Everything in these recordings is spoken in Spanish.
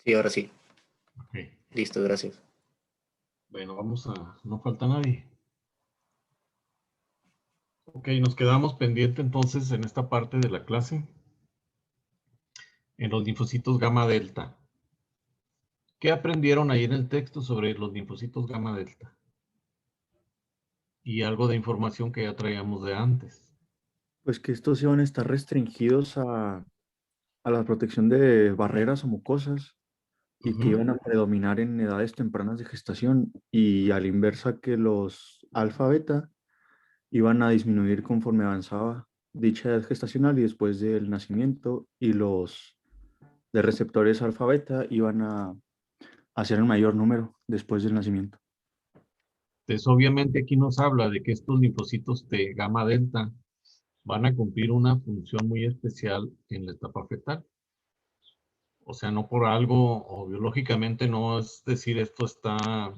Sí, ahora sí. Ok. Listo, gracias. Bueno, no falta nadie. Ok, nos quedamos pendiente entonces en esta parte de la clase, en los linfocitos gamma delta. ¿Qué aprendieron ahí en el texto sobre los linfocitos gamma delta? Y algo de información que ya traíamos de antes. Pues que estos iban a estar restringidos a la protección de barreras o mucosas y que iban a predominar en edades tempranas de gestación y a la inversa que los alfa-beta iban a disminuir conforme avanzaba dicha edad gestacional y después del nacimiento y los de receptores alfa-beta iban a hacer el mayor número después del nacimiento. Entonces, obviamente aquí nos habla de que estos linfocitos de gamma delta van a cumplir una función muy especial en la etapa fetal. O sea, no por algo, o biológicamente no es decir esto está,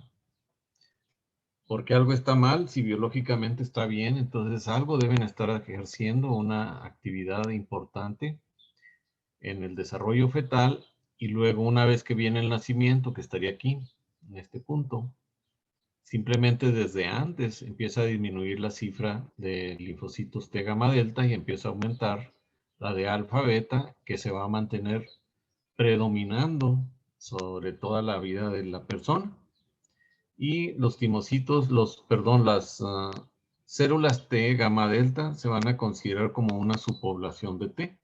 porque algo está mal, si biológicamente está bien, entonces algo deben estar ejerciendo una actividad importante en el desarrollo fetal y luego una vez que viene el nacimiento, que estaría aquí, en este punto, simplemente desde antes empieza a disminuir la cifra de linfocitos T gamma delta y empieza a aumentar la de alfa beta, que se va a mantener predominando sobre toda la vida de la persona. Y los timocitos, las células T gamma delta se van a considerar como una subpoblación de T,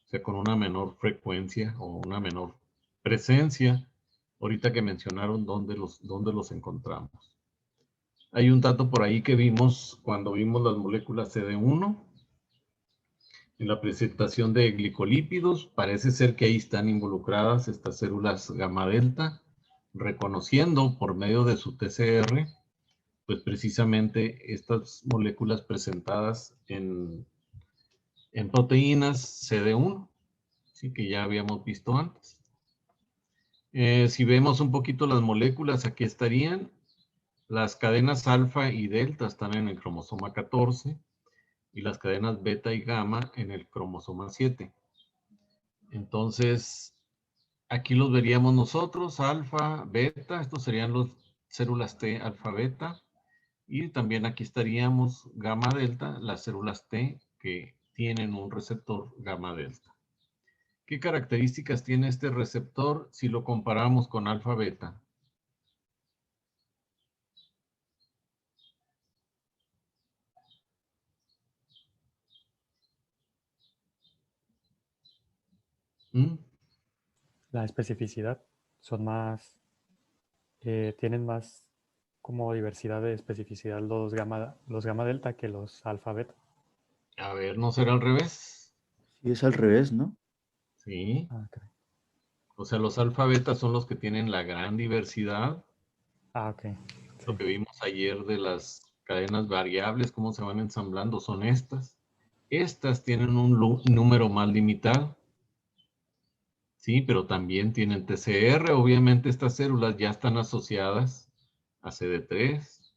o sea, con una menor frecuencia o una menor presencia. Ahorita que mencionaron dónde los encontramos. Hay un dato por ahí que vimos cuando vimos las moléculas CD1. En la presentación de glicolípidos, parece ser que ahí están involucradas estas células gamma delta, reconociendo por medio de su TCR, pues precisamente estas moléculas presentadas en proteínas CD1, ¿sí? Que ya habíamos visto antes. Si vemos un poquito las moléculas, aquí estarían. Las cadenas alfa y delta están en el cromosoma 14 y las cadenas beta y gamma en el cromosoma 7. Entonces, aquí los veríamos nosotros, alfa, beta, estos serían los células T alfa, beta, y también aquí estaríamos gamma delta, las células T que tienen un receptor gamma delta. ¿Qué características tiene este receptor si lo comparamos con alfa, beta? ¿Mm? La especificidad. Son más, tienen más como diversidad de especificidad los gamma delta que los alfa beta. A ver, ¿no será al revés? Sí, es al revés, ¿no? Sí. Ah, ok. O sea, los alfa beta son los que tienen la gran diversidad. Ah, ok. Lo Sí. que vimos ayer de las cadenas variables, cómo se van ensamblando, son estas. Estas tienen un número más limitado. Sí, pero también tienen TCR. Obviamente estas células ya están asociadas a CD3.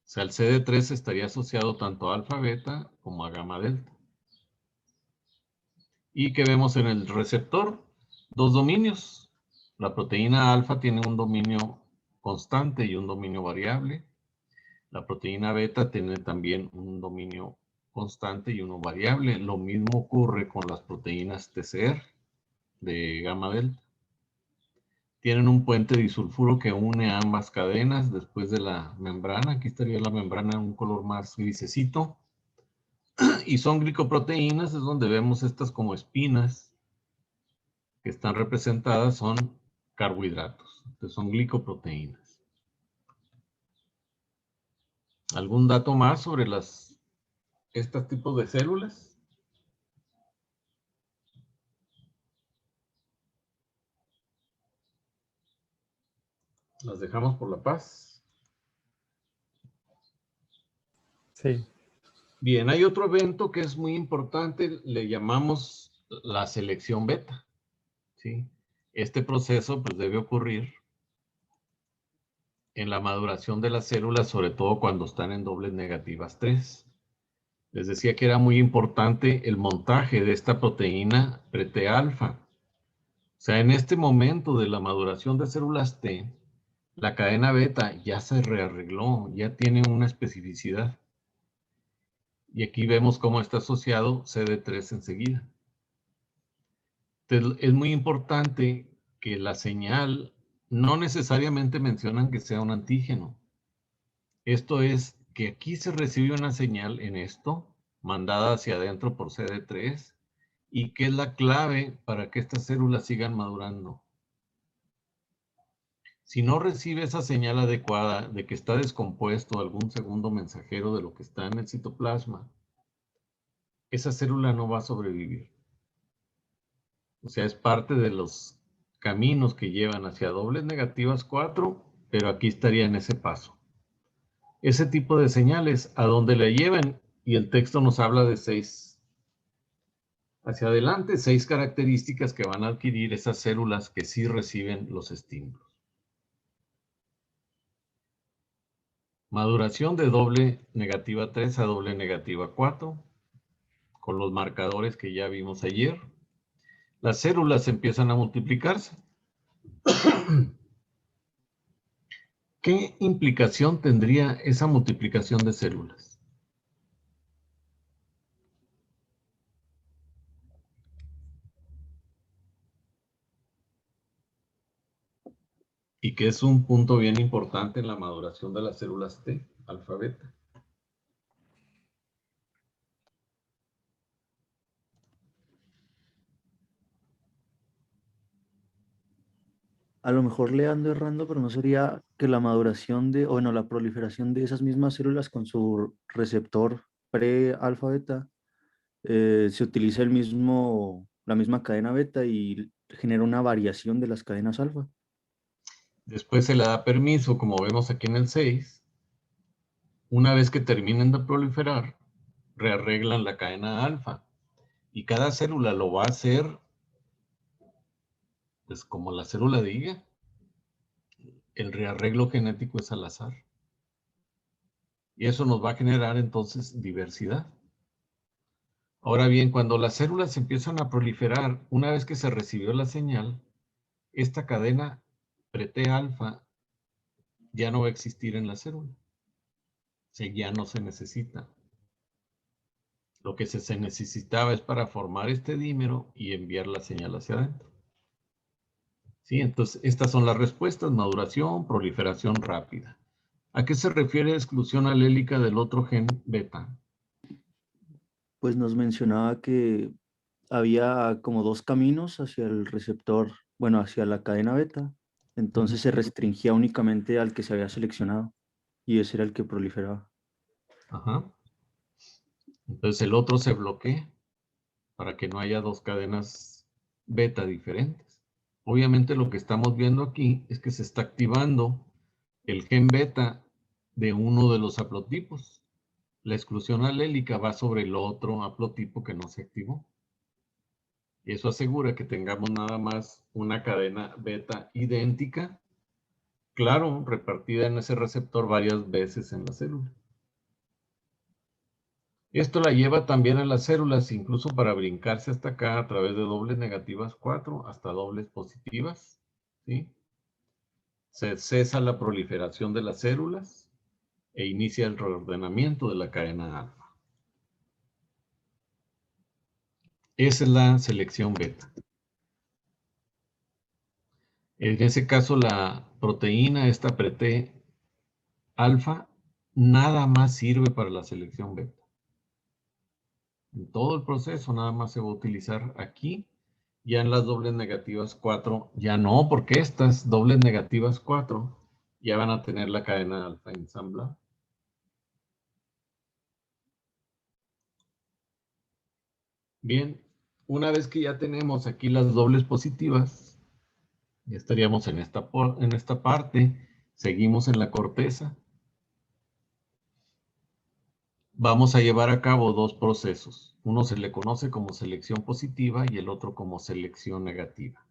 O sea, el CD3 estaría asociado tanto a alfa beta como a gamma delta. ¿Y qué vemos en el receptor? Dos dominios. La proteína alfa tiene un dominio constante y un dominio variable. La proteína beta tiene también un dominio constante y uno variable. Lo mismo ocurre con las proteínas TCR de gamma delta. Tienen un puente disulfuro que une ambas cadenas después de la membrana. Aquí estaría la membrana en un color más grisecito. Y son glicoproteínas, es donde vemos estas como espinas que están representadas, son carbohidratos. Entonces son glicoproteínas. ¿Algún dato más sobre estos tipos de células? Las dejamos por la paz. Sí. Bien, hay otro evento que es muy importante, le llamamos la selección beta. ¿Sí? Este proceso pues debe ocurrir en la maduración de las células, sobre todo cuando están en dobles negativas 3. Les decía que era muy importante el montaje de esta proteína prete-alfa. O sea, en este momento de la maduración de células T, la cadena beta ya se rearregló, ya tiene una especificidad. Y aquí vemos cómo está asociado CD3 enseguida. Entonces, es muy importante que la señal no necesariamente mencionan que sea un antígeno. Esto es que aquí se recibe una señal en esto, mandada hacia adentro por CD3, y que es la clave para que estas células sigan madurando. Si no recibe esa señal adecuada de que está descompuesto algún segundo mensajero de lo que está en el citoplasma, esa célula no va a sobrevivir. O sea, es parte de los caminos que llevan hacia dobles negativas 4, pero aquí estaría en ese paso. Ese tipo de señales, a donde le lleven, y el texto nos habla de 6 hacia adelante, 6 características que van a adquirir esas células que sí reciben los estímulos. Maduración de doble negativa 3 a doble negativa 4, con los marcadores que ya vimos ayer. Las células empiezan a multiplicarse. ¿Qué implicación tendría esa multiplicación de células? Y que es un punto bien importante en la maduración de las células T, alfa beta. A lo mejor le ando errando, pero no sería que la maduración de, o bueno, la proliferación de esas mismas células con su receptor pre-alfa beta se utiliza la misma cadena beta y genera una variación de las cadenas alfa. Después se le da permiso, como vemos aquí en el 6. Una vez que terminen de proliferar, rearreglan la cadena alfa. Y cada célula lo va a hacer, pues como la célula diga. El rearreglo genético es al azar. Y eso nos va a generar entonces diversidad. Ahora bien, cuando las células empiezan a proliferar, una vez que se recibió la señal, esta cadena pre-T alfa ya no va a existir en la célula. O sea, ya no se necesita. Lo que se necesitaba es para formar este dímero y enviar la señal hacia adentro. Sí, entonces estas son las respuestas: maduración, proliferación rápida. ¿A qué se refiere exclusión alélica del otro gen beta? Pues nos mencionaba que había como dos caminos hacia el receptor, bueno, hacia la cadena beta. Entonces se restringía únicamente al que se había seleccionado y ese era el que proliferaba. Ajá. Entonces el otro se bloquea para que no haya dos cadenas beta diferentes. Obviamente lo que estamos viendo aquí es que se está activando el gen beta de uno de los haplotipos. La exclusión alélica va sobre el otro haplotipo que no se activó. Y eso asegura que tengamos nada más una cadena beta idéntica, claro, repartida en ese receptor varias veces en la célula. Esto la lleva también a las células, incluso para brincarse hasta acá a través de dobles negativas 4 hasta dobles positivas. ¿Sí? Se cesa la proliferación de las células e inicia el reordenamiento de la cadena alfa. Esa es la selección beta. En ese caso, la proteína, esta pre-T alfa, nada más sirve para la selección beta. En todo el proceso nada más se va a utilizar aquí. Ya en las dobles negativas 4, ya no, porque estas dobles negativas 4 ya van a tener la cadena alfa ensamblada. Bien, una vez que ya tenemos aquí las dobles positivas, ya estaríamos en esta parte, seguimos en la corteza. Vamos a llevar a cabo dos procesos. Uno se le conoce como selección positiva y el otro como selección negativa.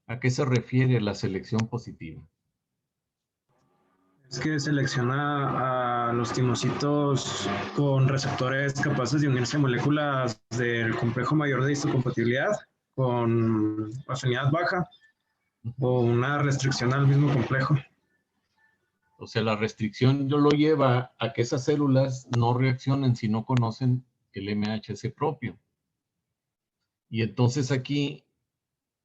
¿A qué se refiere la selección positiva? Es que selecciona a los timocitos con receptores capaces de unirse a moléculas del complejo mayor de histocompatibilidad, con afinidad baja o una restricción al mismo complejo. O sea, la restricción lo lleva a que esas células no reaccionen si no conocen el MHC propio. Y entonces aquí,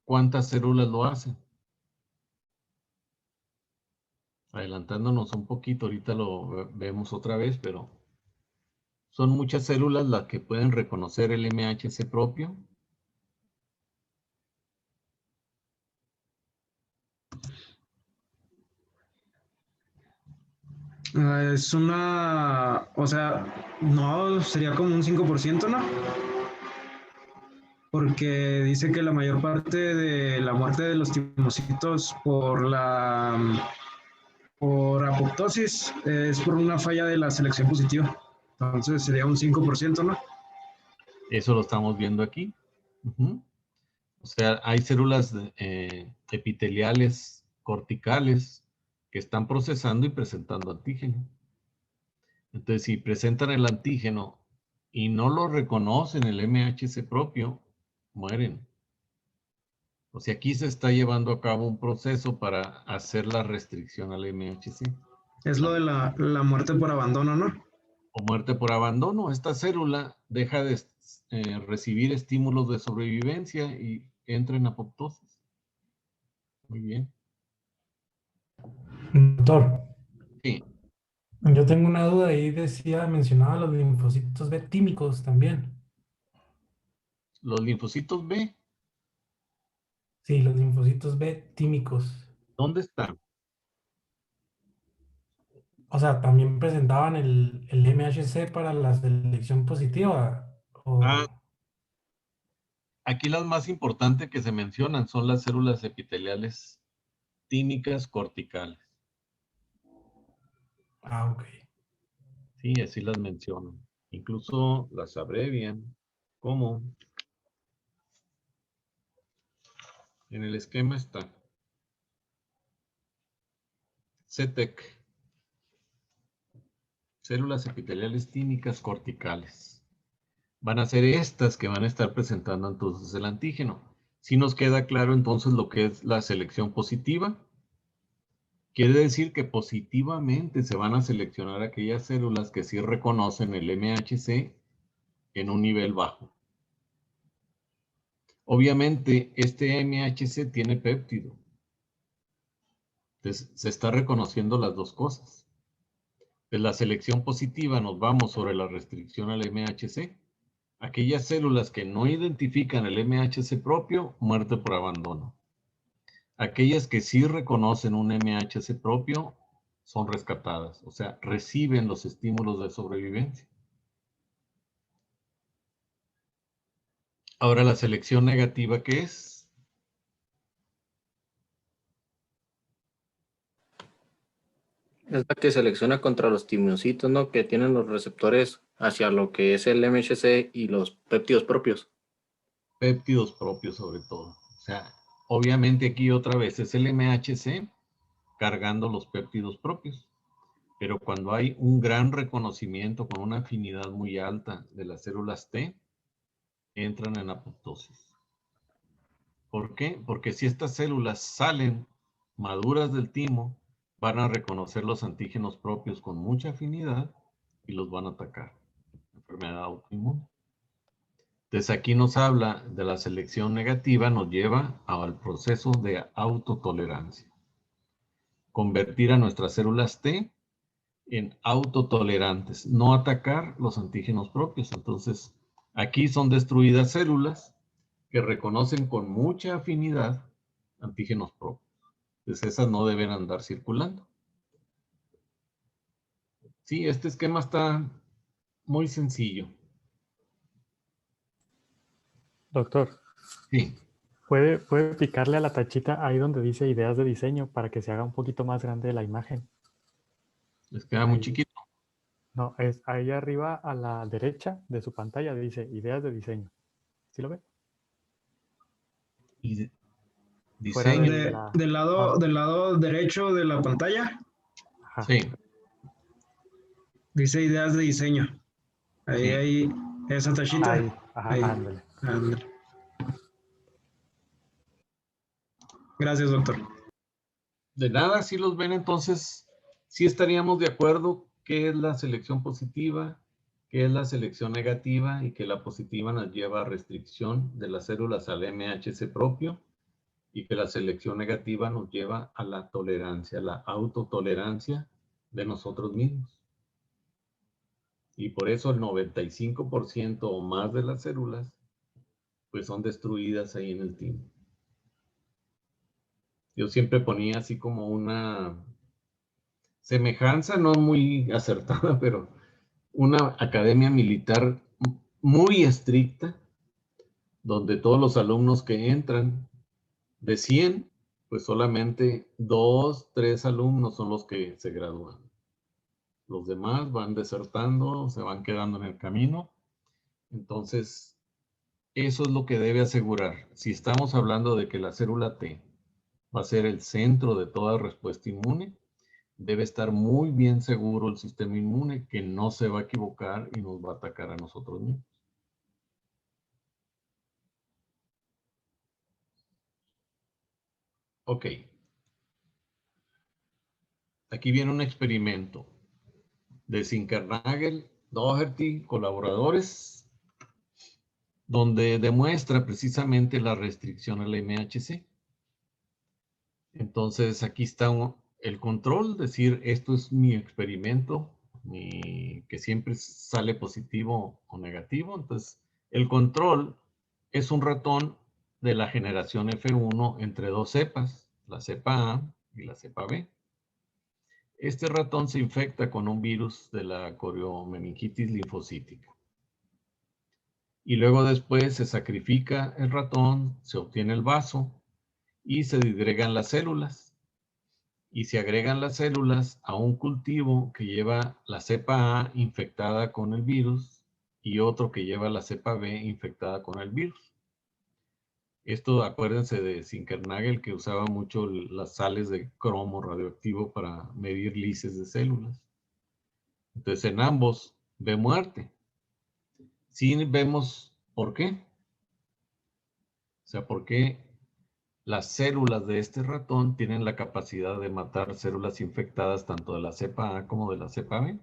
¿cuántas células lo hacen? Adelantándonos un poquito, ahorita lo vemos otra vez, pero son muchas células las que pueden reconocer el MHC propio. Es una, o sea, no, sería como un 5%, ¿no? Porque dice que la mayor parte de la muerte de los timocitos por apoptosis es por una falla de la selección positiva. Entonces sería un 5%, ¿no? Eso lo estamos viendo aquí. O sea, hay células epiteliales corticales que están procesando y presentando antígeno. Entonces, si presentan el antígeno y no lo reconocen el MHC propio, mueren. O sea, aquí se está llevando a cabo un proceso para hacer la restricción al MHC. Es lo de la muerte por abandono, ¿no? O muerte por abandono. Esta célula deja de recibir estímulos de sobrevivencia y entra en apoptosis. Muy bien. Doctor, Sí, yo tengo una duda ahí, mencionaba los linfocitos B tímicos también. los linfocitos B, Sí, los linfocitos B tímicos. ¿dónde están? O sea, también presentaban el MHC para la selección positiva. Ah, O... aquí las más importantes que se mencionan son las células epiteliales tímicas corticales. Ah, ok. Sí, así las mencionan. Incluso las abrevian. ¿Cómo? En el esquema está CETEC. Células epiteliales tímicas corticales. Van a ser estas que van a estar presentando entonces el antígeno. Si nos queda claro entonces lo que es la selección positiva, quiere decir que positivamente se van a seleccionar aquellas células que sí reconocen el MHC en un nivel bajo. Obviamente, este MHC tiene péptido. Entonces, se está reconociendo las dos cosas. De la selección positiva nos vamos sobre la restricción al MHC. Aquellas células que no identifican el MHC propio, muerte por abandono. Aquellas que sí reconocen un MHC propio, son rescatadas. O sea, reciben los estímulos de sobrevivencia. Ahora, la selección negativa, ¿qué es? Es la que selecciona contra los timiocitos, ¿no? Que tienen los receptores hacia lo que es el MHC y los péptidos propios. Péptidos propios sobre todo. O sea, obviamente aquí otra vez es el MHC cargando los péptidos propios. Pero cuando hay un gran reconocimiento con una afinidad muy alta de las células T, entran en apoptosis. ¿Por qué? Porque si estas células salen maduras del timo, van a reconocer los antígenos propios con mucha afinidad y los van a atacar. Enfermedad autoinmune. Entonces aquí nos habla de la selección negativa, nos lleva al proceso de autotolerancia. Convertir a nuestras células T en autotolerantes, no atacar los antígenos propios. Entonces, aquí son destruidas células que reconocen con mucha afinidad antígenos propios. Entonces, esas no deben andar circulando. Sí, este esquema está muy sencillo. Doctor, Sí, ¿puede picarle a la tachita ahí donde dice ideas de diseño para que se haga un poquito más grande la imagen? les queda muy Ahí. chiquito. No, es ahí arriba a la derecha de su pantalla dice ideas de diseño. ¿Sí lo ve? Y Fuera diseño. de la... Del lado derecho de la pantalla Ajá. Sí, dice ideas de diseño. Ahí sí. hay esa tachita. Ahí, ajá, Ahí. ándale. Ándale. Gracias, doctor. De nada, si los ven, entonces, sí estaríamos de acuerdo qué es la selección positiva, qué es la selección negativa y que la positiva nos lleva a restricción de las células al MHC propio y que la selección negativa nos lleva a la tolerancia, la autotolerancia de nosotros mismos. Y por eso el 95% o más de las células pues son destruidas ahí en el timo. Yo siempre ponía así como una semejanza, no muy acertada, pero una academia militar muy estricta, donde todos los alumnos que entran, de 100, pues solamente 2, 3 alumnos son los que se gradúan. Los demás van desertando, se van quedando en el camino. Entonces, eso es lo que debe asegurar. Si estamos hablando de que la célula T va a ser el centro de toda respuesta inmune, debe estar muy bien seguro el sistema inmune que no se va a equivocar y nos va a atacar a nosotros mismos. Ok. Aquí viene un experimento de Zinkernagel, Doherty, colaboradores, donde demuestra precisamente la restricción al MHC. Entonces aquí está el control, decir, esto es mi experimento, que siempre sale positivo o negativo. Entonces, el control es un ratón de la generación F1 entre dos cepas, la cepa A y la cepa B. Este ratón se infecta con un virus de la coriomeningitis linfocítica. Y luego después se sacrifica el ratón, se obtiene el vaso y se disgregan las células. Y se agregan las células a un cultivo que lleva la cepa A infectada con el virus y otro que lleva la cepa B infectada con el virus. Esto, acuérdense de Zinkernagel, que usaba mucho las sales de cromo radioactivo para medir lises de células. Entonces, en ambos ve muerte. Sí vemos por qué. O sea, por qué las células de este ratón tienen la capacidad de matar células infectadas tanto de la cepa A como de la cepa B.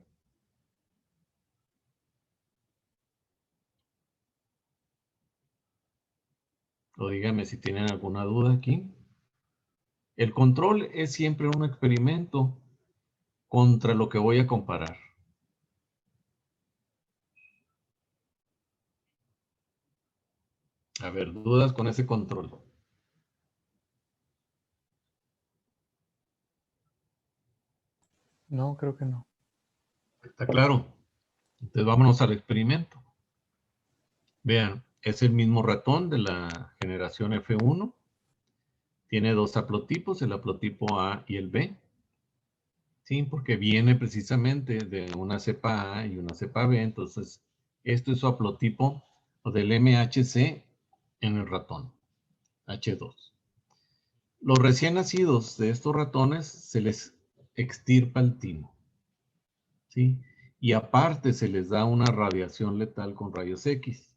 O díganme si tienen alguna duda aquí. El control es siempre un experimento contra lo que voy a comparar. A ver, dudas con ese control. No, creo que no. ¿Está claro? Entonces vámonos al experimento. Vean, es el mismo ratón de la generación F1. Tiene dos haplotipos, el haplotipo A y el B. Sí, porque viene precisamente de una cepa A y una cepa B. Entonces, esto es su haplotipo del MHC en el ratón, H2. Los recién nacidos de estos ratones se les extirpa el timo, ¿sí? Y aparte se les da una radiación letal con rayos X.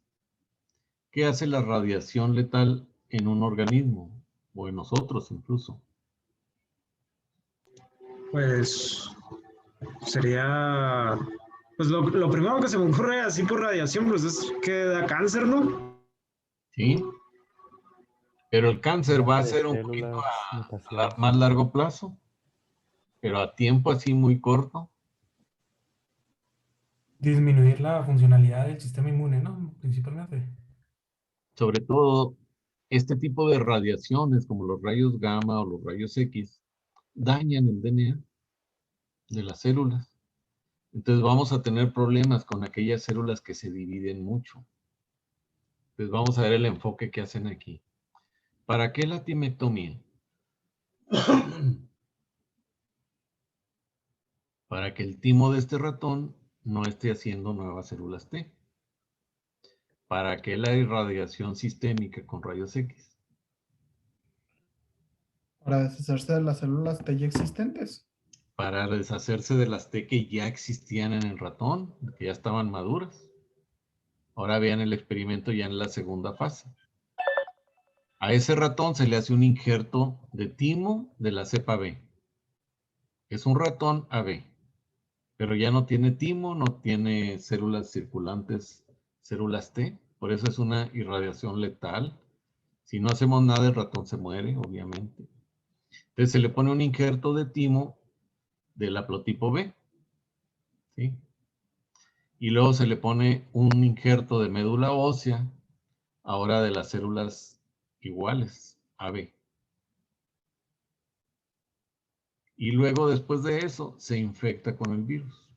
¿Qué hace la radiación letal en un organismo? O en nosotros incluso. Pues sería, pues lo primero que se me ocurre así por radiación, pues es que da cáncer, ¿no? ¿Sí? Pero el cáncer va a De ser un poquito células, a mutaciones. más largo plazo, pero a tiempo así muy corto. Disminuir la funcionalidad del sistema inmune, ¿no? Principalmente. Sobre todo, este tipo de radiaciones como los rayos gamma o los rayos X dañan el DNA de las células. Entonces vamos a tener problemas con aquellas células que se dividen mucho. Entonces vamos a ver el enfoque que hacen aquí. ¿Para qué la timectomía? Para que el timo de este ratón no esté haciendo nuevas células T. ¿Para qué la irradiación sistémica con rayos X? Para deshacerse de las células T ya existentes. Para deshacerse de las T que ya existían en el ratón, que ya estaban maduras. Ahora vean el experimento ya en la segunda fase. A ese ratón se le hace un injerto de timo de la cepa B. Es un ratón AB, pero ya no tiene timo, no tiene células circulantes, células T, por eso es una irradiación letal. Si no hacemos nada, el ratón se muere, obviamente. Entonces se le pone un injerto de timo del haplotipo B, ¿sí? Y luego se le pone un injerto de médula ósea, ahora de las células iguales, AB. Y luego, después de eso, se infecta con el virus.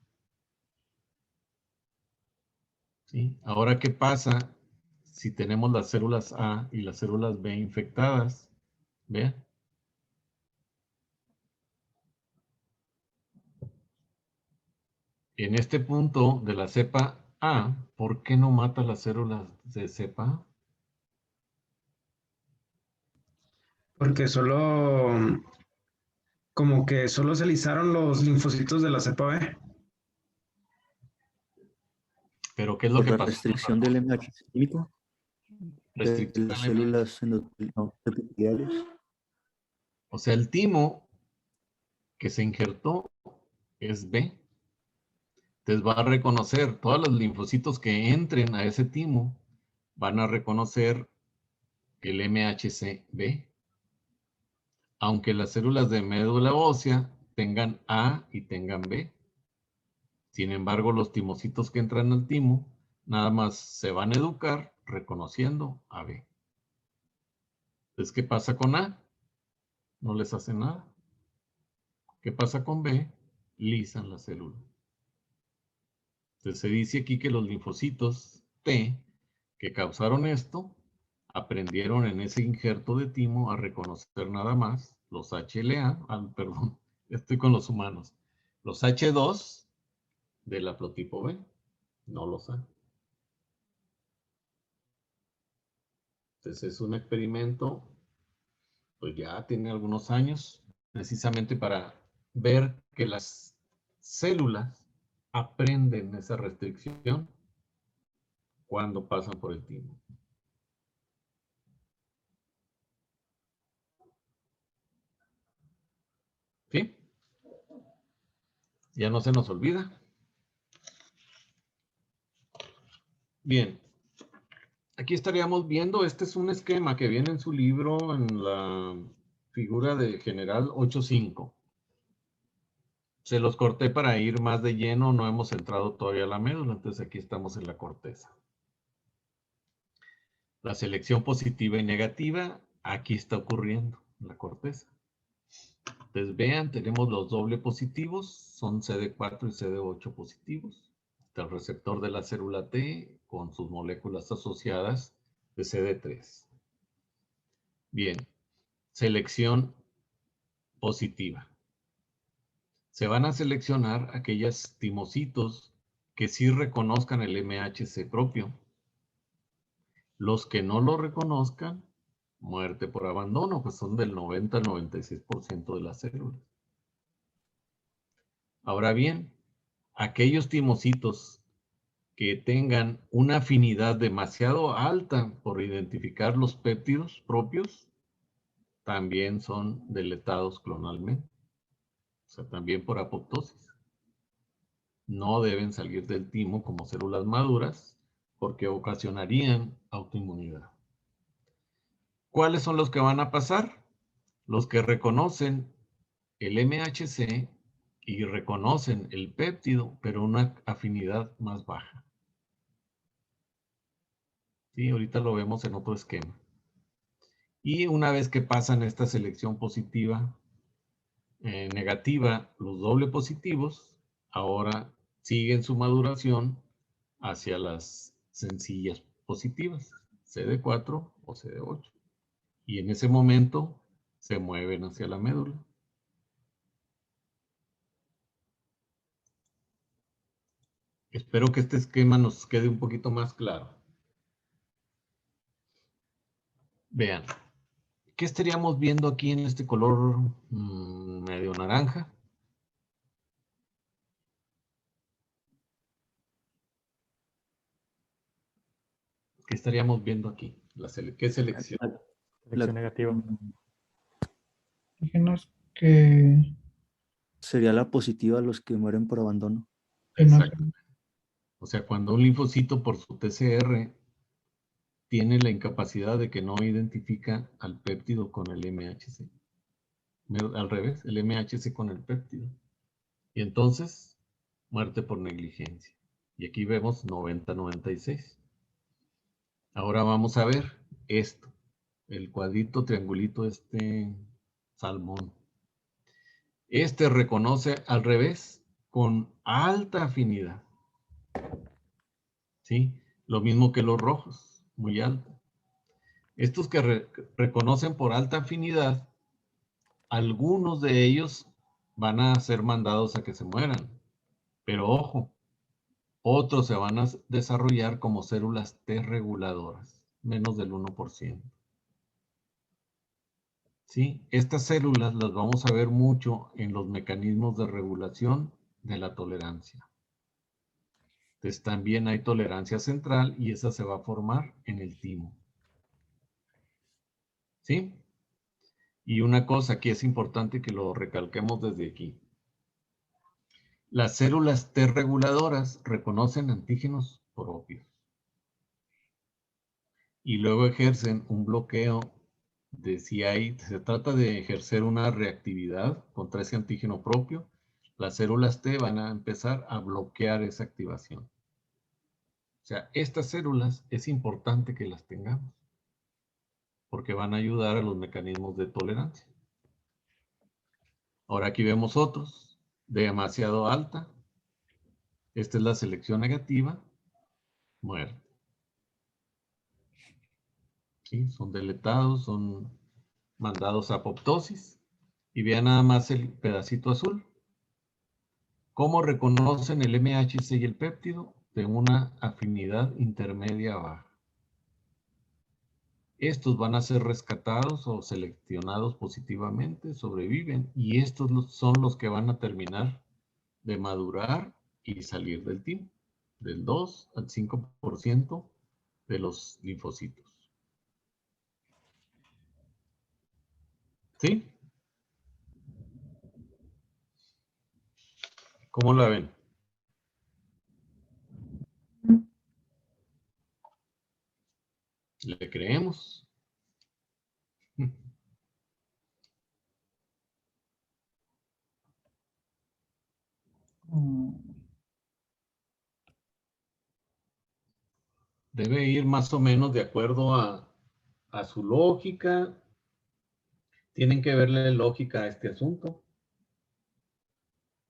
¿Sí? Ahora, ¿qué pasa si tenemos las células A y las células B infectadas? Vean. En este punto de la cepa A, ¿por qué no mata las células de cepa A? Porque como que solo se lizaron los linfocitos de la cepa B. Pero ¿qué es lo Por que la pasó? restricción del MH químico de Restricción las al MH. células epiteliales. O sea, el timo que se injertó es B. Entonces va a reconocer todos los linfocitos que entren a ese timo, van a reconocer el MHC-B. Aunque las células de médula ósea tengan A y tengan B. Sin embargo, los timocitos que entran al timo nada más se van a educar reconociendo a B. Entonces, ¿qué pasa con A? No les hace nada. ¿Qué pasa con B? Lisan la célula. Entonces se dice aquí que los linfocitos T que causaron esto aprendieron en ese injerto de timo a reconocer nada más los HLA, perdón, estoy con los humanos, los H2 del haplotipo B, no los A. Entonces es un experimento, pues ya tiene algunos años, precisamente para ver que las células aprenden esa restricción cuando pasan por el timo. ¿Sí? Ya no se nos olvida. Bien. Aquí estaríamos viendo, este es un esquema que viene en su libro en la figura de general 8.5. Se los corté para ir más de lleno, no hemos entrado todavía a la médula, entonces aquí estamos en la corteza. La selección positiva y negativa, aquí está ocurriendo en la corteza. Entonces vean, tenemos los doble positivos, son CD4 y CD8 positivos. Está el receptor de la célula T con sus moléculas asociadas de CD3. Bien, selección positiva. Se van a seleccionar aquellos timocitos que sí reconozcan el MHC propio. Los que no lo reconozcan, muerte por abandono, pues son del 90 al 96% de las células. Ahora bien, aquellos timocitos que tengan una afinidad demasiado alta por identificar los péptidos propios, también son deletados clonalmente. O sea, también por apoptosis. No deben salir del timo como células maduras porque ocasionarían autoinmunidad. ¿Cuáles son los que van a pasar? Los que reconocen el MHC y reconocen el péptido, pero una afinidad más baja. Sí, ahorita lo vemos en otro esquema. Y una vez que pasan esta selección positiva, negativa, los doble positivos, ahora siguen su maduración hacia las sencillas positivas, CD4 o CD8. Y en ese momento se mueven hacia la médula. Espero que este esquema nos quede un poquito más claro. Vean, ¿qué estaríamos viendo aquí en este color medio naranja? ¿Qué estaríamos viendo aquí? ¿Qué selección? Selección negativa. Antígenos que Sería la positiva los que mueren por abandono. no Exacto. O sea, cuando un linfocito por su TCR tiene la incapacidad de que no identifica al péptido con el MHC. Al revés, el MHC con el péptido. Y entonces, muerte por negligencia. Y aquí vemos 90-96. Ahora vamos a ver esto. El cuadrito, triangulito, salmón. Este reconoce al revés con alta afinidad. ¿Sí? Lo mismo que los rojos, muy alto. Estos que reconocen por alta afinidad, algunos de ellos van a ser mandados a que se mueran. Pero ojo, otros se van a desarrollar como células T reguladoras, menos del 1%. ¿Sí? Estas células las vamos a ver mucho en los mecanismos de regulación de la tolerancia. Entonces también hay tolerancia central y esa se va a formar en el timo. ¿Sí? Y una cosa que es importante que lo recalquemos desde aquí. Las células T reguladoras reconocen antígenos propios y luego ejercen un bloqueo de si se trata de ejercer una reactividad contra ese antígeno propio, las células T van a empezar a bloquear esa activación. O sea, estas células es importante que las tengamos porque van a ayudar a los mecanismos de tolerancia. Ahora aquí vemos otros, demasiado alta. Esta es la selección negativa, muerte. ¿Sí? Son deletados, son mandados a apoptosis. Y vean nada más el pedacito azul. ¿Cómo reconocen el MHC y el péptido? De una afinidad intermedia baja. Estos van a ser rescatados o seleccionados positivamente, sobreviven, y estos son los que van a terminar de madurar y salir del timo, del 2 al 5% de los linfocitos. ¿Sí? ¿Cómo la ven? ¿Le creemos? Debe ir más o menos de acuerdo a su lógica. Tienen que verle lógica a este asunto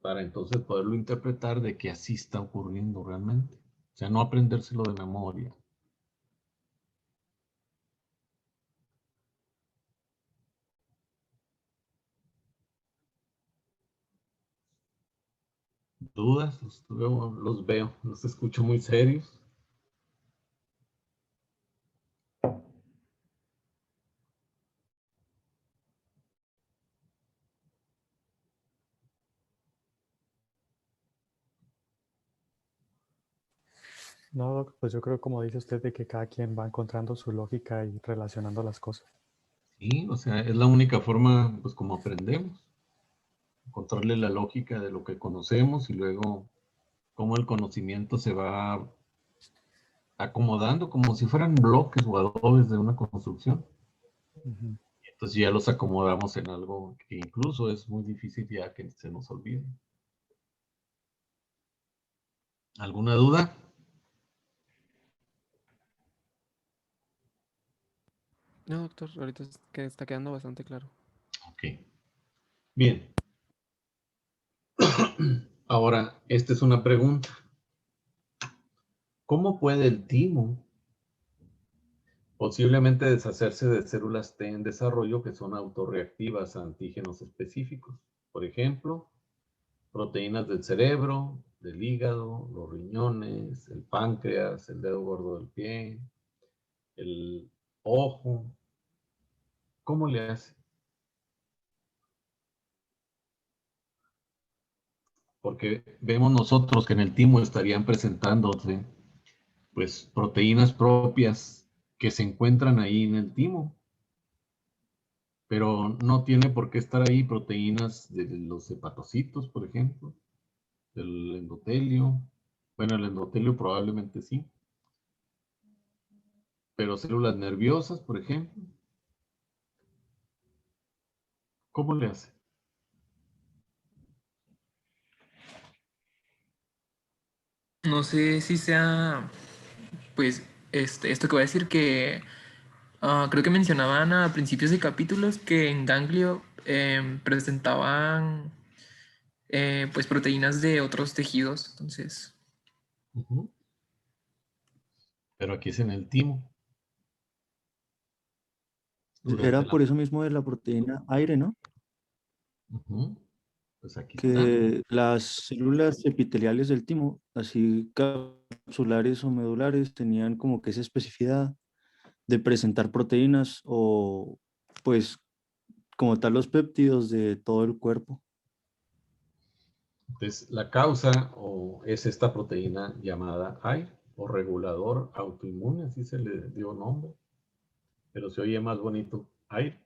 para entonces poderlo interpretar de que así está ocurriendo realmente. O sea, no aprendérselo de memoria. ¿Dudas? Los veo, los escucho muy serios. No, Doc, pues yo creo, como dice usted, de que cada quien va encontrando su lógica y relacionando las cosas. Sí, o sea, es la única forma, pues, como aprendemos. Encontrarle la lógica de lo que conocemos y luego cómo el conocimiento se va acomodando como si fueran bloques o adobes de una construcción. Ujú. Entonces ya los acomodamos en algo que incluso es muy difícil ya que se nos olvide. ¿Alguna duda? No, doctor, ahorita que está quedando bastante claro. Ok. Bien. Ahora, esta es una pregunta. ¿Cómo puede el timo posiblemente deshacerse de células T en desarrollo que son autorreactivas a antígenos específicos? Por ejemplo, proteínas del cerebro, del hígado, los riñones, el páncreas, el dedo gordo del pie, el ojo. ¿Cómo le hace? Porque vemos nosotros que en el timo estarían presentándose pues proteínas propias que se encuentran ahí en el timo. pero no tiene por qué estar ahí proteínas de los hepatocitos, por ejemplo, del endotelio. Bueno, el endotelio probablemente sí, pero células nerviosas, por ejemplo. ¿Cómo le hace? No sé si sea, pues, esto que voy a decir que creo que mencionaban a principios de capítulos que en ganglio presentaban pues proteínas de otros tejidos. Entonces, Ujú. Pero aquí es en el timo. Durante Era la... por eso mismo de la proteína aire, ¿no? Ujú. Pues aquí está. Que las células epiteliales del timo, así capsulares o medulares, tenían como que esa especificidad de presentar proteínas o pues como tal los péptidos de todo el cuerpo. Entonces, la causa es esta proteína llamada AIR o regulador autoinmune, así se le dio nombre, pero se oye más bonito AIR.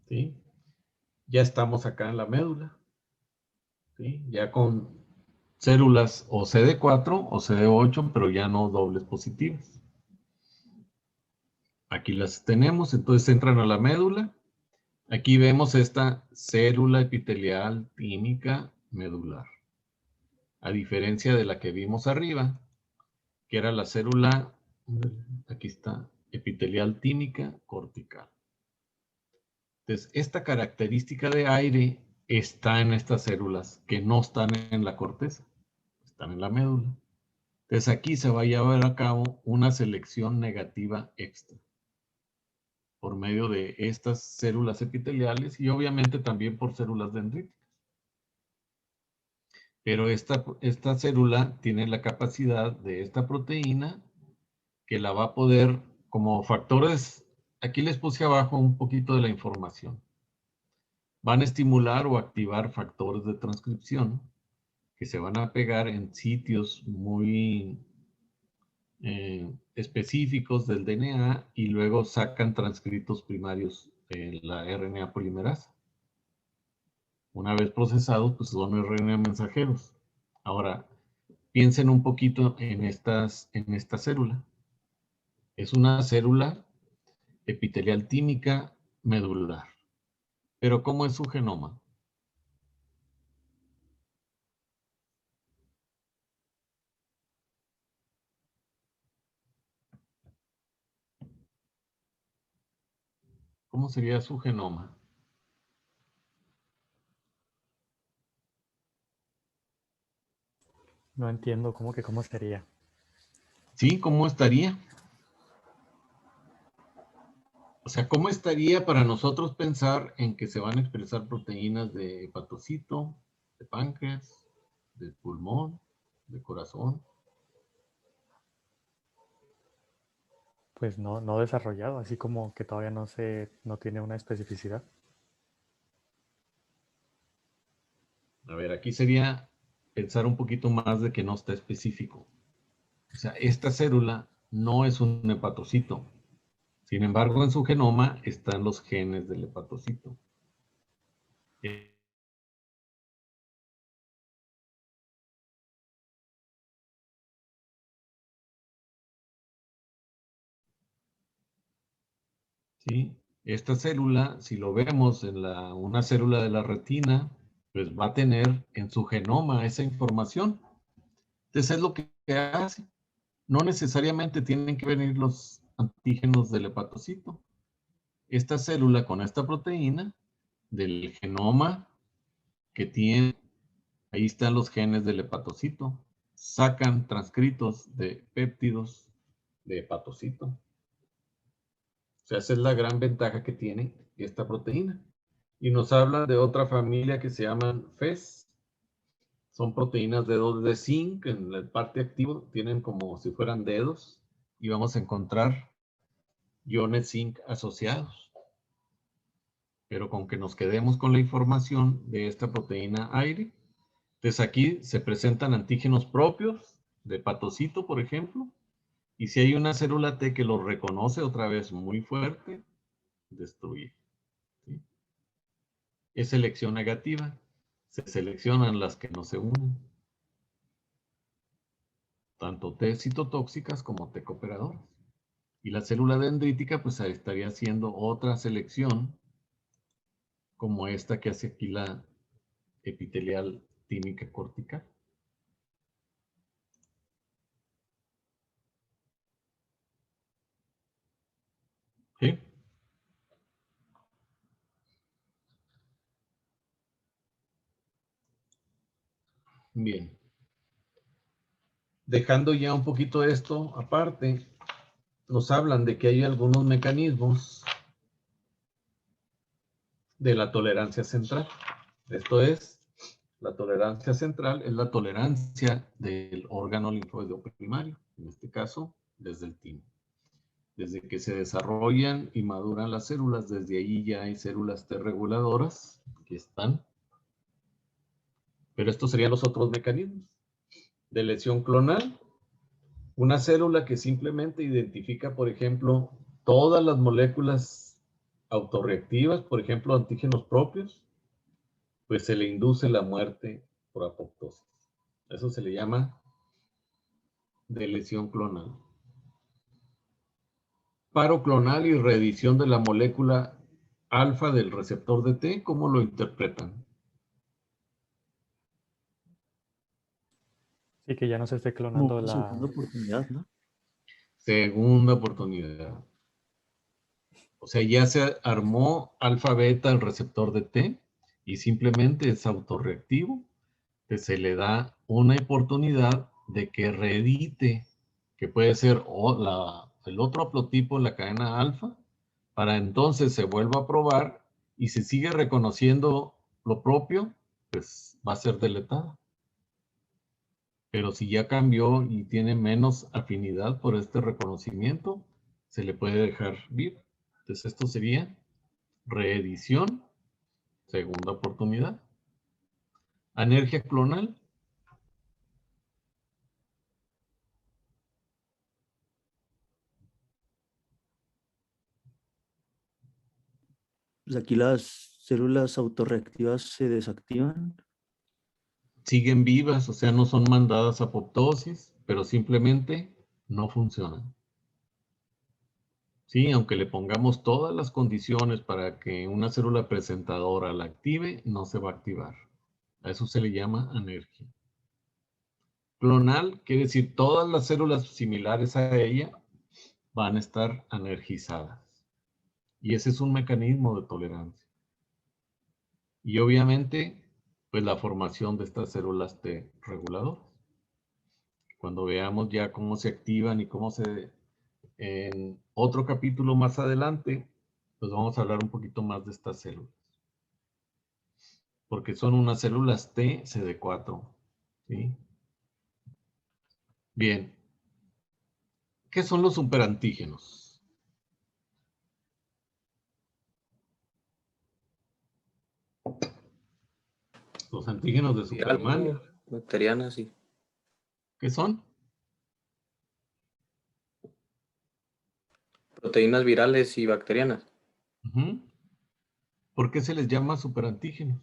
¿Sí? Ya estamos acá en la médula, ¿sí? Ya con células o CD4 o CD8, pero ya no dobles positivas. Aquí las tenemos, entonces entran a la médula. Aquí vemos esta célula epitelial tímica medular. A diferencia de la que vimos arriba, que era la célula, aquí está, epitelial tímica cortical. Entonces, esta característica de aire está en estas células que no están en la corteza, están en la médula. Entonces, aquí se va a llevar a cabo una selección negativa extra por medio de estas células epiteliales y obviamente también por células dendríticas. Pero esta célula tiene la capacidad de esta proteína que la va a poder, como factores, aquí les puse abajo un poquito de la información. Van a estimular o activar factores de transcripción que se van a pegar en sitios muy específicos del DNA y luego sacan transcritos primarios en la RNA polimerasa. Una vez procesados, pues son RNA mensajeros. Ahora, piensen un poquito en esta célula. Es una célula epitelial tímica medular. Pero ¿cómo es su genoma? ¿Cómo sería su genoma? No entiendo cómo sería. ¿Sí? ¿Cómo estaría? O sea, ¿cómo estaría para nosotros pensar en que se van a expresar proteínas de hepatocito, de páncreas, de pulmón, de corazón? Pues no desarrollado, así como que todavía no tiene una especificidad. A ver, aquí sería pensar un poquito más de que no está específico. O sea, esta célula no es un hepatocito. Sin embargo, en su genoma están los genes del hepatocito. ¿Sí? Esta célula, si lo vemos en una célula de la retina, pues va a tener en su genoma esa información. Entonces es lo que hace. No necesariamente tienen que venir los antígenos del hepatocito. Esta célula con esta proteína del genoma que tiene, ahí están los genes del hepatocito, sacan transcritos de péptidos de hepatocito. O sea, esa es la gran ventaja que tiene esta proteína. Y nos habla de otra familia que se llaman FES. Son proteínas de 2 de zinc. En la parte activa tienen como si fueran dedos. Y vamos a encontrar iones zinc asociados. Pero con que nos quedemos con la información de esta proteína aire. Entonces aquí se presentan antígenos propios de hepatocito, por ejemplo. Y si hay una célula T que lo reconoce otra vez muy fuerte, destruir. ¿Sí? Es selección negativa. Se seleccionan las que no se unen. Tanto T citotóxicas como T cooperadoras. Y la célula dendrítica pues estaría haciendo otra selección como esta que hace aquí la epitelial tímica cortical. ¿Sí? Bien. Dejando ya un poquito esto aparte, nos hablan de que hay algunos mecanismos de la tolerancia central. Esto es, la tolerancia central es la tolerancia del órgano linfoideo primario, en este caso, desde el timo. Desde que se desarrollan y maduran las células, desde ahí ya hay células T reguladoras, aquí están. Pero estos serían los otros mecanismos. De lesión clonal, una célula que simplemente identifica, por ejemplo, todas las moléculas autorreactivas, por ejemplo, antígenos propios, pues se le induce la muerte por apoptosis. Eso se le llama de lesión clonal. Paro clonal y reedición de la molécula alfa del receptor de T, ¿cómo lo interpretan? Sí, que ya no se esté Como clonando una la... segunda oportunidad, ¿no? Segunda oportunidad. O sea, ya se armó alfa beta el receptor de T y simplemente es autorreactivo, que se le da una oportunidad de que reedite, que puede ser el otro haplotipo, la cadena alfa, para entonces se vuelva a probar y si sigue reconociendo lo propio, pues va a ser deletada. Pero si ya cambió y tiene menos afinidad por este reconocimiento, se le puede dejar vivo. Entonces esto sería reedición, segunda oportunidad. Anergia clonal. Pues aquí las células autorreactivas se desactivan. Siguen vivas, o sea, no son mandadas a apoptosis, pero simplemente no funcionan. Sí, aunque le pongamos todas las condiciones para que una célula presentadora la active, no se va a activar. A eso se le llama anergia. Clonal quiere decir todas las células similares a ella van a estar anergizadas. Y ese es un mecanismo de tolerancia. Y obviamente, pues la formación de estas células T reguladoras. Cuando veamos ya cómo se activan y cómo se... En otro capítulo más adelante, pues vamos a hablar un poquito más de estas células. Porque son unas células T CD4. ¿Sí? Bien. ¿Qué son los superantígenos? Los antígenos de Superman. Bacterianas, sí. ¿Qué son? Proteínas virales y bacterianas. ¿Por qué se les llama superantígenos?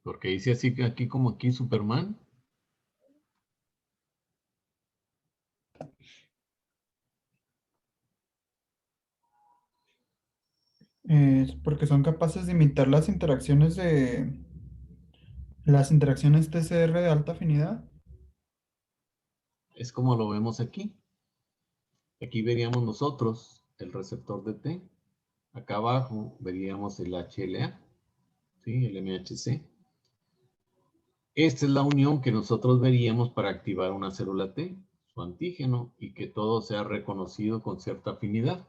Porque dice así que aquí como aquí Superman. Porque son capaces de imitar las interacciones TCR de alta afinidad. Es como lo vemos aquí. Aquí veríamos nosotros el receptor de T. Acá abajo veríamos el HLA, ¿sí? El MHC. Esta es la unión que nosotros veríamos para activar una célula T, su antígeno, y que todo sea reconocido con cierta afinidad.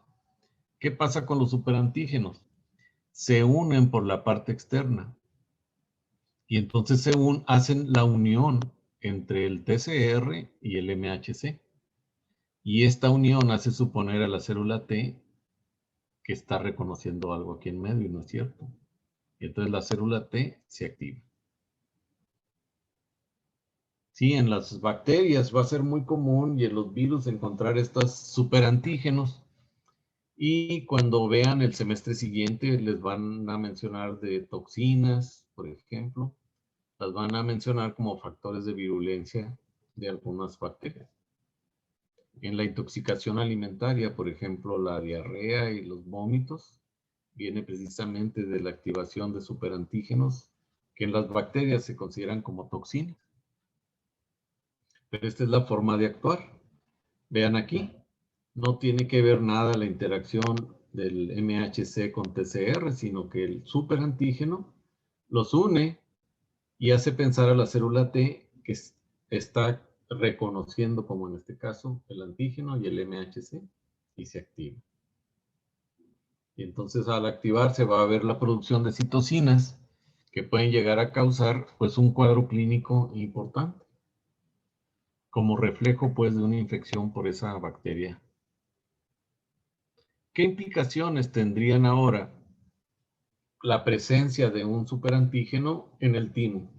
¿Qué pasa con los superantígenos? Se unen por la parte externa. Y entonces hacen la unión entre el TCR y el MHC. Y esta unión hace suponer a la célula T que está reconociendo algo aquí en medio, y no es cierto. Y entonces la célula T se activa. Sí, en las bacterias va a ser muy común y en los virus encontrar estos superantígenos. Y cuando vean el semestre siguiente les van a mencionar de toxinas, por ejemplo. Las van a mencionar como factores de virulencia de algunas bacterias. En la intoxicación alimentaria, por ejemplo, la diarrea y los vómitos, viene precisamente de la activación de superantígenos que en las bacterias se consideran como toxinas. Pero esta es la forma de actuar. Vean aquí, no tiene que ver nada la interacción del MHC con TCR, sino que el superantígeno los une y hace pensar a la célula T que está reconociendo, como en este caso, el antígeno y el MHC y se activa. Y entonces al activarse va a haber la producción de citocinas que pueden llegar a causar pues un cuadro clínico importante como reflejo pues de una infección por esa bacteria. ¿Qué implicaciones tendrían ahora la presencia de un superantígeno en el timo?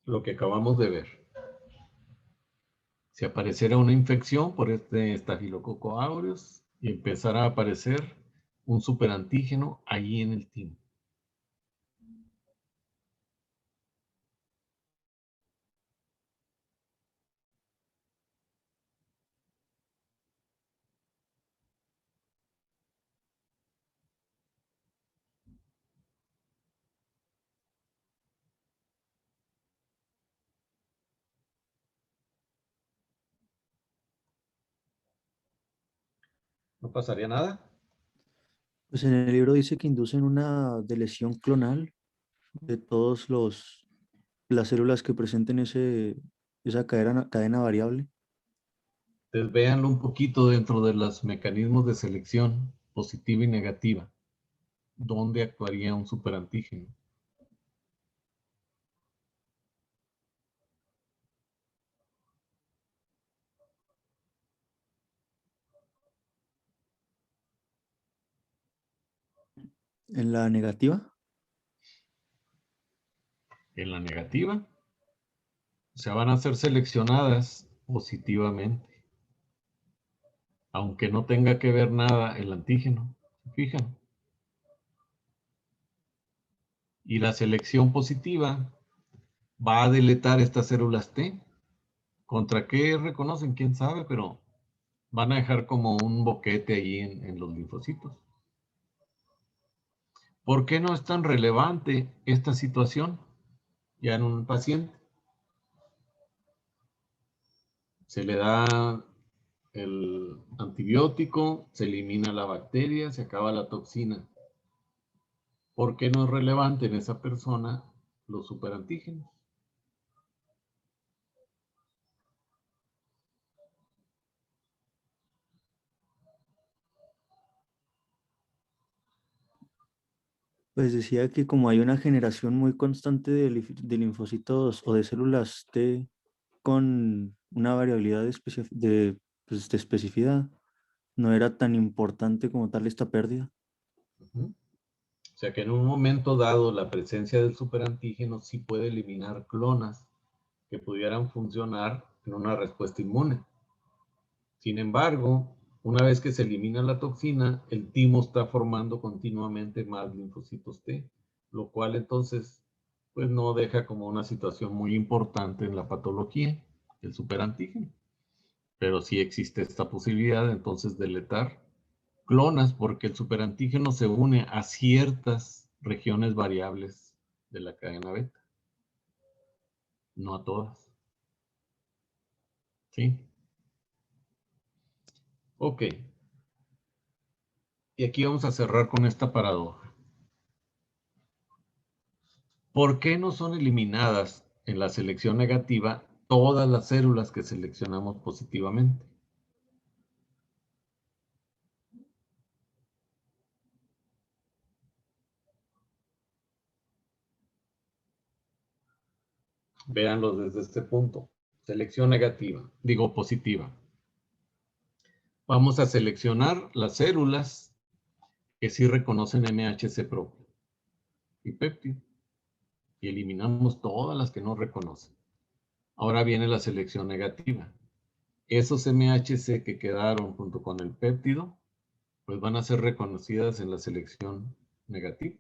Lo que acabamos de ver. Si apareciera una infección por este estafilococo aureus y empezara a aparecer un superantígeno allí en el timo. ¿No pasaría nada? Pues en el libro dice que inducen una deleción clonal de todos las células que presenten esa cadena variable. Entonces véanlo un poquito dentro de los mecanismos de selección positiva y negativa. ¿Dónde actuaría un superantígeno? En la negativa, En la negativa. O sea, van a ser seleccionadas positivamente. Aunque no tenga que ver nada el antígeno. ¿Se fijan? Y la selección positiva va a deletar estas células T. ¿Contra qué reconocen? ¿Quién sabe? Pero van a dejar como un boquete allí en los linfocitos. ¿Por qué no es tan relevante esta situación ya en un paciente? Se le da el antibiótico, se elimina la bacteria, se acaba la toxina. ¿Por qué no es relevante en esa persona los superantígenos? pues decía que como hay una generación muy constante de linfocitos o de células T con una variabilidad pues, de especificidad, no era tan importante como tal esta pérdida. O sea que en un momento dado la presencia del superantígeno sí puede eliminar clonas que pudieran funcionar en una respuesta inmune. Sin embargo, una vez que se elimina la toxina, el timo está formando continuamente más linfocitos T, lo cual entonces pues no deja como una situación muy importante en la patología del superantígeno. Pero sí existe esta posibilidad entonces de deletar clonas porque el superantígeno se une a ciertas regiones variables de la cadena beta, no a todas. ¿Sí? Ok. Y aquí vamos a cerrar con esta paradoja. ¿Por qué no son eliminadas en la selección negativa todas las células que seleccionamos positivamente? Véanlo desde este punto. Selección negativa, digo positiva. Vamos a seleccionar las células que sí reconocen MHC propio y péptido. Y eliminamos todas las que no reconocen. Ahora viene la selección negativa. Esos MHC que quedaron junto con el péptido, pues van a ser reconocidas en la selección negativa.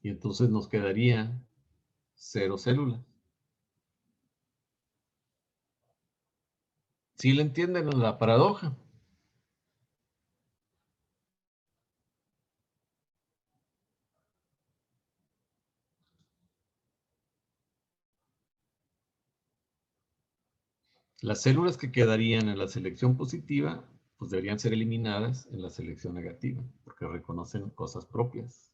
Y entonces nos quedaría 0 células. ¿Sí le entienden la paradoja? Las células que quedarían en la selección positiva, pues deberían ser eliminadas en la selección negativa, porque reconocen cosas propias.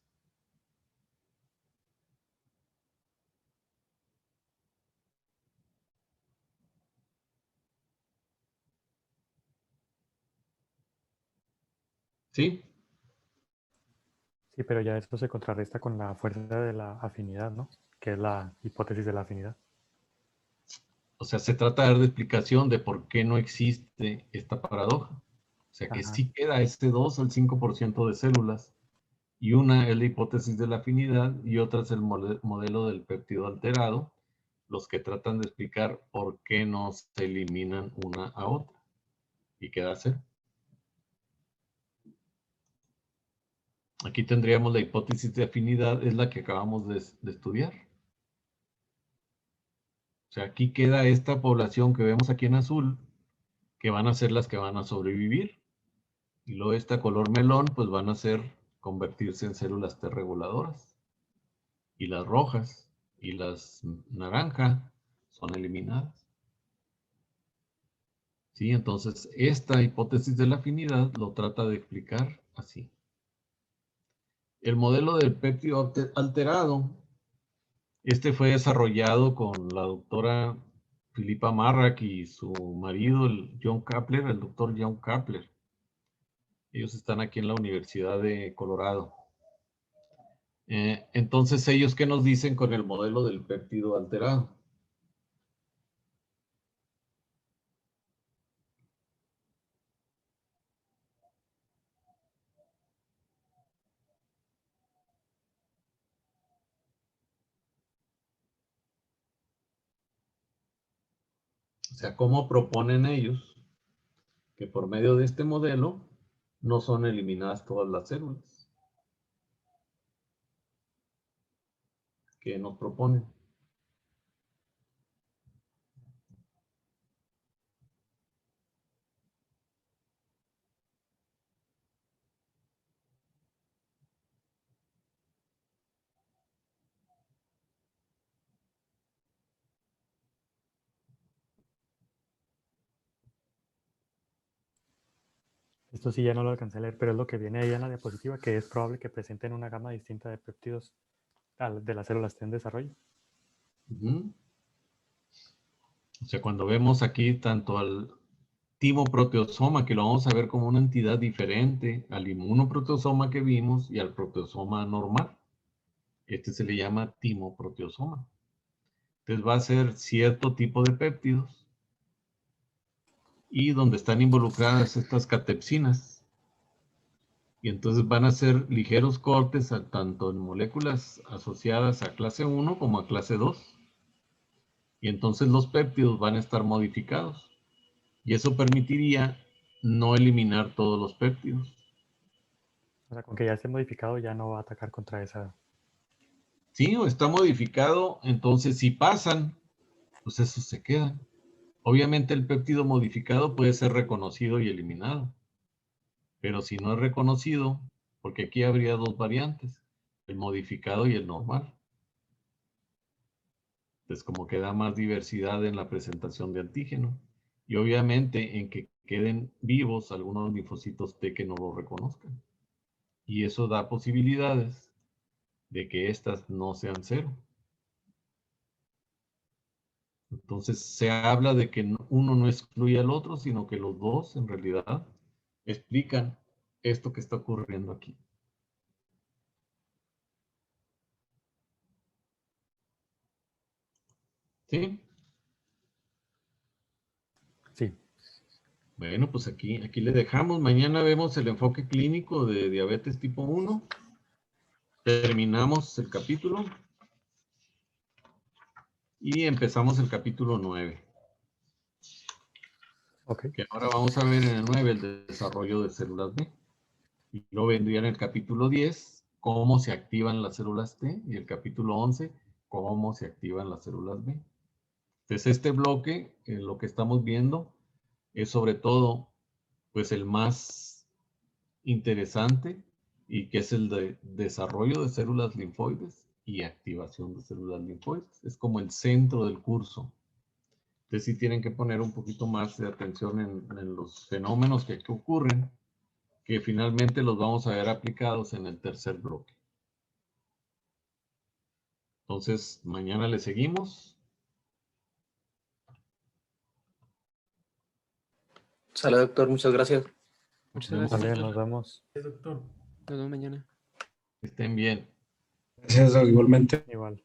¿Sí? Sí, pero ya esto se contrarresta con la fuerza de la afinidad, ¿no? Que es la hipótesis de la afinidad. O sea, se trata de dar de explicación de por qué no existe esta paradoja. O sea, que Ajá. sí queda este 2 al 5% de células, y una es la hipótesis de la afinidad y otra es el modelo del péptido alterado, los que tratan de explicar por qué no se eliminan una a otra. Y queda cero. Aquí tendríamos la hipótesis de afinidad, es la que acabamos de estudiar. O sea, aquí queda esta población que vemos aquí en azul, que van a ser las que van a sobrevivir. Y luego esta color melón, pues van a convertirse en células T reguladoras. Y las rojas y las naranja son eliminadas. ¿Sí? Entonces, esta hipótesis de la afinidad lo trata de explicar así. El modelo del péptido alterado, este fue desarrollado con la doctora Philippa Marrak y su marido, el John Kapler, el doctor John Kapler. Ellos están aquí en la Universidad de Colorado. Entonces, ¿ellos qué nos dicen con el modelo del péptido alterado? O sea, ¿cómo proponen ellos que por medio de este modelo no son eliminadas todas las células que nos proponen? Esto sí ya no lo alcancé a leer, pero es lo que viene ahí en la diapositiva, que es probable que presenten una gama distinta de péptidos de las células T en desarrollo. O sea, cuando vemos aquí tanto al timoproteosoma, que lo vamos a ver como una entidad diferente al inmunoproteosoma que vimos y al proteosoma normal. Este se le llama timoproteosoma. Entonces va a ser cierto tipo de péptidos y donde están involucradas estas catepsinas. Y entonces van a ser ligeros cortes tanto en moléculas asociadas a clase 1 como a clase 2. Y entonces los péptidos van a estar modificados. Y eso permitiría no eliminar todos los péptidos. O sea, con que ya esté modificado ya no va a atacar contra esa. Sí, o está modificado, entonces si pasan, pues esos se quedan. Obviamente el péptido modificado puede ser reconocido y eliminado. Pero si no es reconocido, porque aquí habría dos variantes, el modificado y el normal. Entonces como que da más diversidad en la presentación de antígeno. Y obviamente en que queden vivos algunos linfocitos T que no lo reconozcan. Y eso da posibilidades de que estas no sean cero. Entonces se habla de que uno no excluye al otro, sino que los dos en realidad explican esto que está ocurriendo aquí. ¿Sí? Sí. Bueno, pues aquí le dejamos. Mañana vemos el enfoque clínico de diabetes tipo 1. Terminamos el capítulo. Y empezamos el capítulo 9. Ok. Que ahora vamos a ver en el 9 el desarrollo de células B. Y luego vendría en el capítulo 10 cómo se activan las células T. Y el capítulo 11 cómo se activan las células B. Entonces este bloque, lo que estamos viendo, es sobre todo pues el más interesante y que es el de desarrollo de células linfoides y activación de células linfoides. Es como el centro del curso. Entonces sí tienen que poner un poquito más de atención en los fenómenos que ocurren, que finalmente los vamos a ver aplicados en el tercer bloque. Entonces, mañana le seguimos. Sale, doctor, muchas gracias. Muchas Nos vemos. gracias. Vale, nos vemos. Doctor. Nos vemos mañana. Que estén bien. Gracias, Doc, igualmente. Igual.